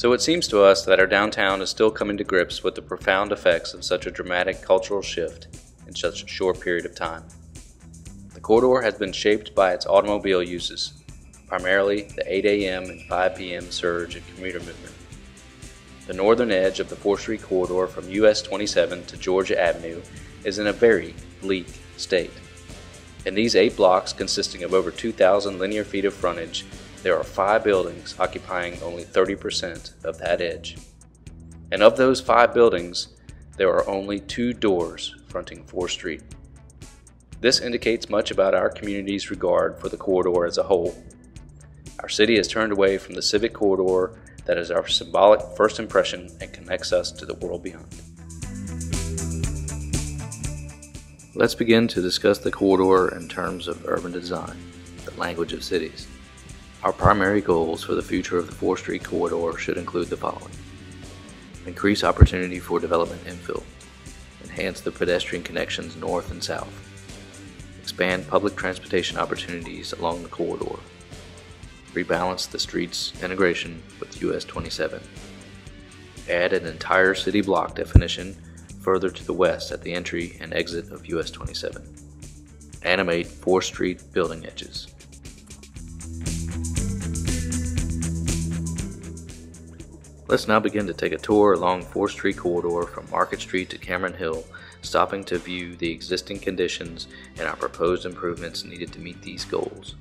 So it seems to us that our downtown is still coming to grips with the profound effects of such a dramatic cultural shift in such a short period of time. The corridor has been shaped by its automobile uses, primarily the 8 a.m. and 5 p.m. surge in commuter movement. The northern edge of the 4th Street corridor from US 27 to Georgia Avenue is in a very bleak state. In these 8 blocks consisting of over 2,000 linear feet of frontage, there are 5 buildings occupying only 30% of that edge. And of those 5 buildings, there are only 2 doors fronting 4th Street. This indicates much about our community's regard for the corridor as a whole. Our city has turned away from the civic corridor that is our symbolic first impression and connects us to the world beyond. Let's begin to discuss the corridor in terms of urban design, the language of cities. Our primary goals for the future of the 4th Street corridor should include the following: increase opportunity for development infill, enhance the pedestrian connections north and south, expand public transportation opportunities along the corridor, rebalance the street's integration with US 27, add an entire city block definition further to the west at the entry and exit of US 27, animate 4th Street building edges. Let's now begin to take a tour along 4th Street corridor from Market Street to Cameron Hill, stopping to view the existing conditions and our proposed improvements needed to meet these goals.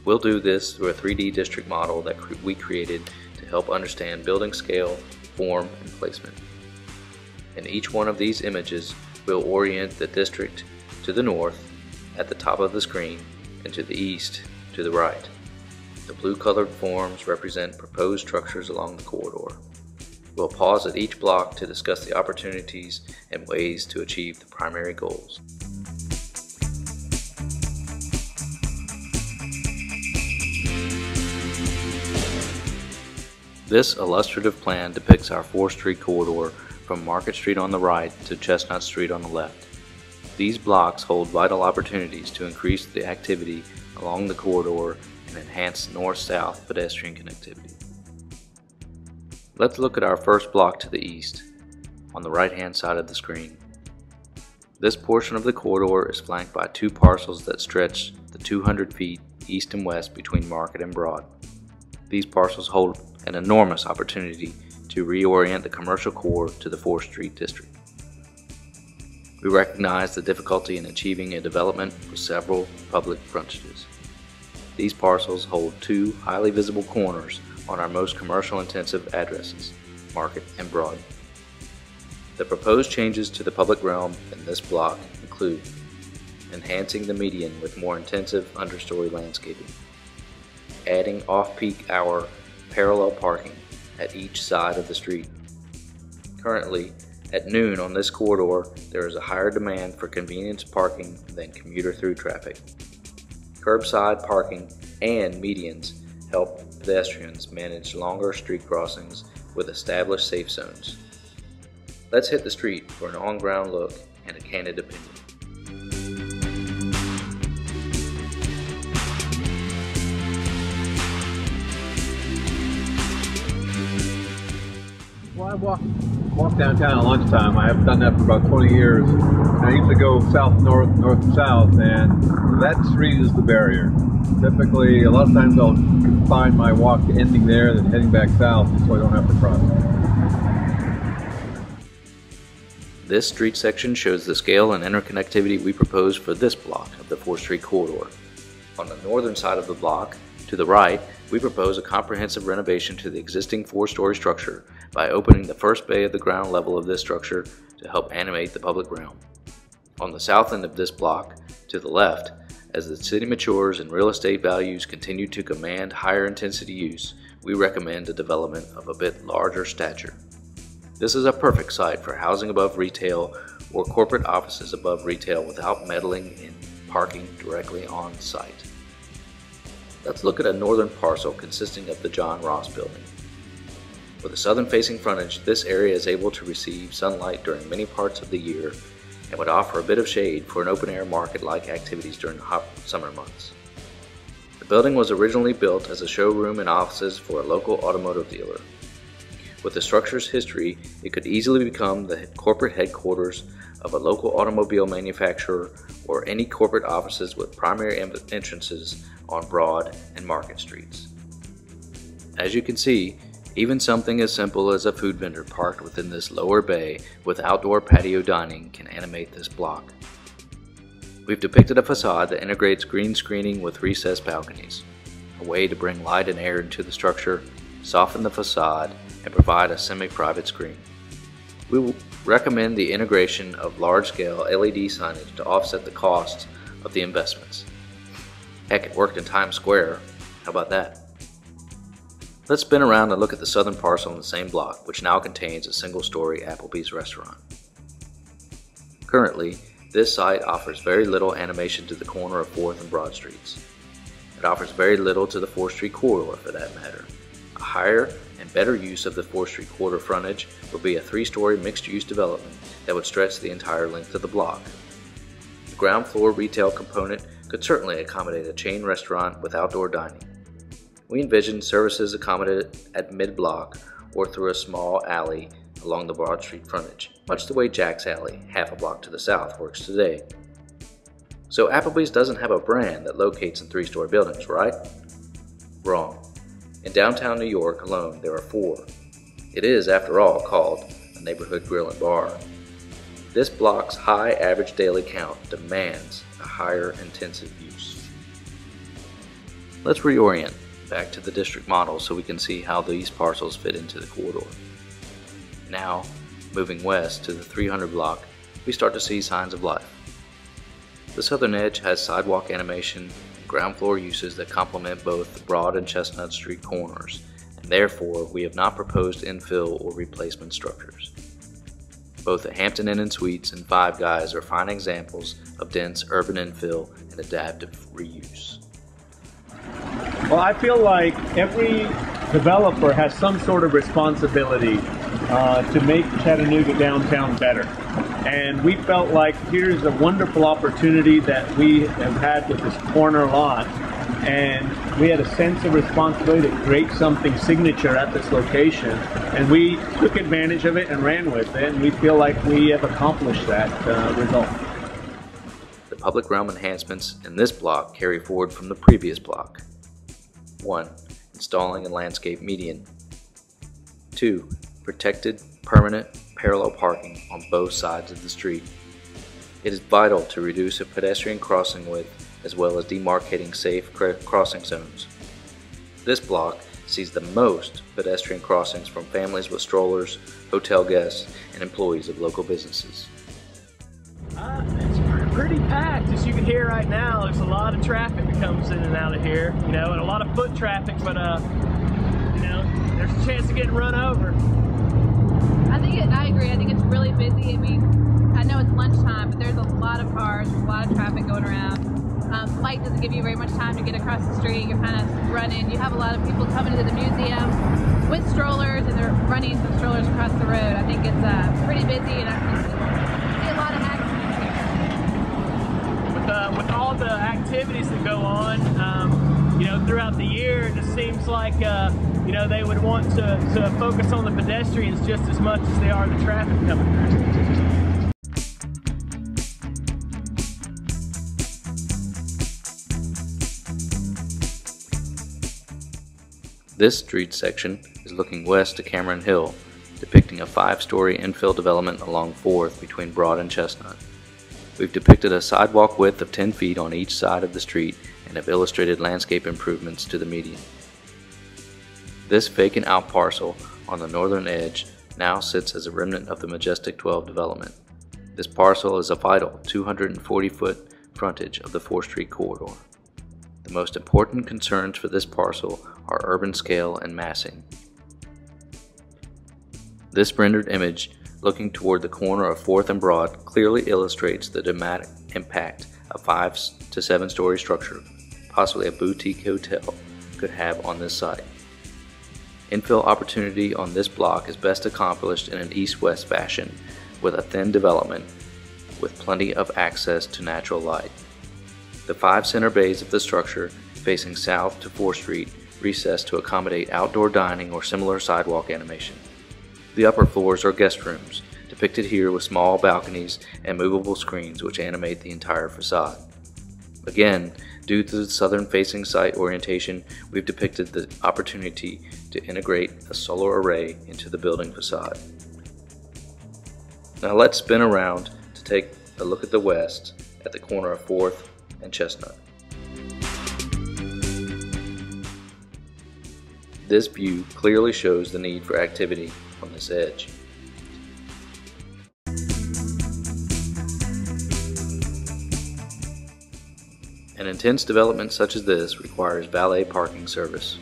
We'll do this through a 3D district model that we created to help understand building scale, form, and placement. In each one of these images, we'll orient the district to the north at the top of the screen and to the east to the right. The blue-colored forms represent proposed structures along the corridor. We'll pause at each block to discuss the opportunities and ways to achieve the primary goals. This illustrative plan depicts our 4th Street corridor from Market Street on the right to Chestnut Street on the left. These blocks hold vital opportunities to increase the activity along the corridor and enhance north-south pedestrian connectivity. Let's look at our first block to the east, on the right-hand side of the screen. This portion of the corridor is flanked by 2 parcels that stretch the 200 feet east and west between Market and Broad. These parcels hold an enormous opportunity to reorient the commercial core to the 4th Street district. We recognize the difficulty in achieving a development with several public frontages. These parcels hold 2 highly visible corners on our most commercial intensive addresses, Market and Broad. The proposed changes to the public realm in this block include enhancing the median with more intensive understory landscaping, adding off-peak hour parallel parking at each side of the street. Currently, at noon on this corridor, there is a higher demand for convenience parking than commuter through traffic. Curbside parking and medians help pedestrians manage longer street crossings with established safe zones. Let's hit the street for an on-ground look and a candid opinion. Well, I walk downtown at lunchtime. I haven't done that for about 20 years. I usually go south, north, north to south, and that street is the barrier. Typically, a lot of times I'll find my walk ending there, then heading back south, so I don't have to cross. This street section shows the scale and interconnectivity we propose for this block of the 4th Street corridor. On the northern side of the block, to the right, we propose a comprehensive renovation to the existing 4-story structure by opening the first bay of the ground level of this structure to help animate the public realm. On the south end of this block, to the left, as the city matures and real estate values continue to command higher intensity use, we recommend the development of a bit larger stature. This is a perfect site for housing above retail or corporate offices above retail without meddling in parking directly on site. Let's look at a northern parcel consisting of the John Ross building. With a southern-facing frontage, this area is able to receive sunlight during many parts of the year and would offer a bit of shade for an open-air market-like activities during the hot summer months. The building was originally built as a showroom and offices for a local automotive dealer. With the structure's history, it could easily become the corporate headquarters of a local automobile manufacturer or any corporate offices with primary entrances on Broad and Market Streets. As you can see, even something as simple as a food vendor parked within this lower bay with outdoor patio dining can animate this block. We've depicted a facade that integrates green screening with recessed balconies, a way to bring light and air into the structure, soften the facade, and provide a semi-private screen. We will recommend the integration of large-scale LED signage to offset the costs of the investments. Heck, it worked in Times Square. How about that? Let's spin around and look at the southern parcel in the same block, which now contains a single-story Applebee's restaurant. Currently, this site offers very little animation to the corner of 4th and Broad Streets. It offers very little to the 4th Street corridor for that matter. A higher and better use of the 4th Street corridor frontage would be a 3-story mixed-use development that would stretch the entire length of the block. The ground floor retail component could certainly accommodate a chain restaurant with outdoor dining. We envision services accommodated at mid-block or through a small alley along the Broad Street frontage, much the way Jack's Alley, half a block to the south, works today. So Applebee's doesn't have a brand that locates in 3-story buildings, right? Wrong. In downtown New York alone, there are 4. It is, after all, called a neighborhood grill and bar. This block's high average daily count demands a higher intensive use. Let's reorient back to the district model so we can see how these parcels fit into the corridor. Now, moving west to the 300 block, we start to see signs of life. The southern edge has sidewalk animation and ground floor uses that complement both the Broad and Chestnut Street corners, and therefore we have not proposed infill or replacement structures. Both the Hampton Inn and Suites and Five Guys are fine examples of dense urban infill and adaptive reuse. Well, I feel like every developer has some sort of responsibility to make Chattanooga downtown better. And we felt like here's a wonderful opportunity that we have had with this corner lot. And we had a sense of responsibility to create something signature at this location. And we took advantage of it and ran with it. And we feel like we have accomplished that result. The public realm enhancements in this block carry forward from the previous block. 1. Installing a landscape median. 2. Protected, permanent, parallel parking on both sides of the street. It is vital to reduce a pedestrian crossing width as well as demarcating safe crossing zones. This block sees the most pedestrian crossings from families with strollers, hotel guests, and employees of local businesses. It's pretty packed. As you can hear right now, there's a lot of traffic that comes in and out of here, and a lot of foot traffic, but there's a chance of getting run over. I agree. I think it's really busy. I mean, I know it's lunchtime, but there's a lot of cars, a lot of traffic going around. Light doesn't give you very much time to get across the street. You're kind of running. You have a lot of people coming to the museum with strollers, and they're running some strollers across the road. I think it's pretty busy, and I see a lot of accidents here. With all the activities that go on, throughout the year, it just seems like they would want to focus on the pedestrians just as much as they are the traffic coming through. This street section is looking west to Cameron Hill, depicting a 5-story infill development along 4th between Broad and Chestnut. We've depicted a sidewalk width of 10 feet on each side of the street and have illustrated landscape improvements to the median. This vacant out parcel on the northern edge now sits as a remnant of the Majestic 12 development. This parcel is a vital 240-foot frontage of the 4th Street corridor. The most important concerns for this parcel are urban scale and massing. This rendered image, looking toward the corner of 4th and Broad, clearly illustrates the dramatic impact a 5 to 7-story structure, possibly a boutique hotel, could have on this site. Infill opportunity on this block is best accomplished in an east-west fashion with a thin development with plenty of access to natural light. The 5 center bays of the structure, facing south to 4th Street, recess to accommodate outdoor dining or similar sidewalk animation. The upper floors are guest rooms, depicted here with small balconies and movable screens which animate the entire facade. Again, due to the southern-facing site orientation, we've depicted the opportunity to integrate a solar array into the building facade. Now let's spin around to take a look at the west at the corner of 4th and Chestnut. This view clearly shows the need for activity on this edge. An intense development such as this requires valet parking service.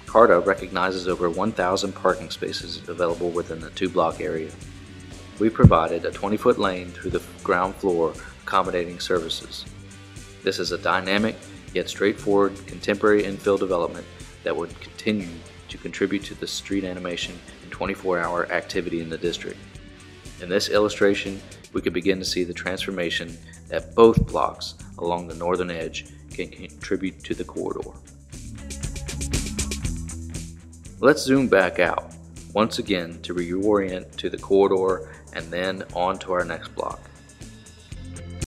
CARTA recognizes over 1,000 parking spaces available within the 2-block area. We provided a 20-foot lane through the ground floor accommodating services. This is a dynamic yet straightforward contemporary infill development that would continue to contribute to the street animation and 24-hour activity in the district. In this illustration, we could begin to see the transformation that both blocks along the northern edge can contribute to the corridor. Let's zoom back out once again to reorient to the corridor and then on to our next block.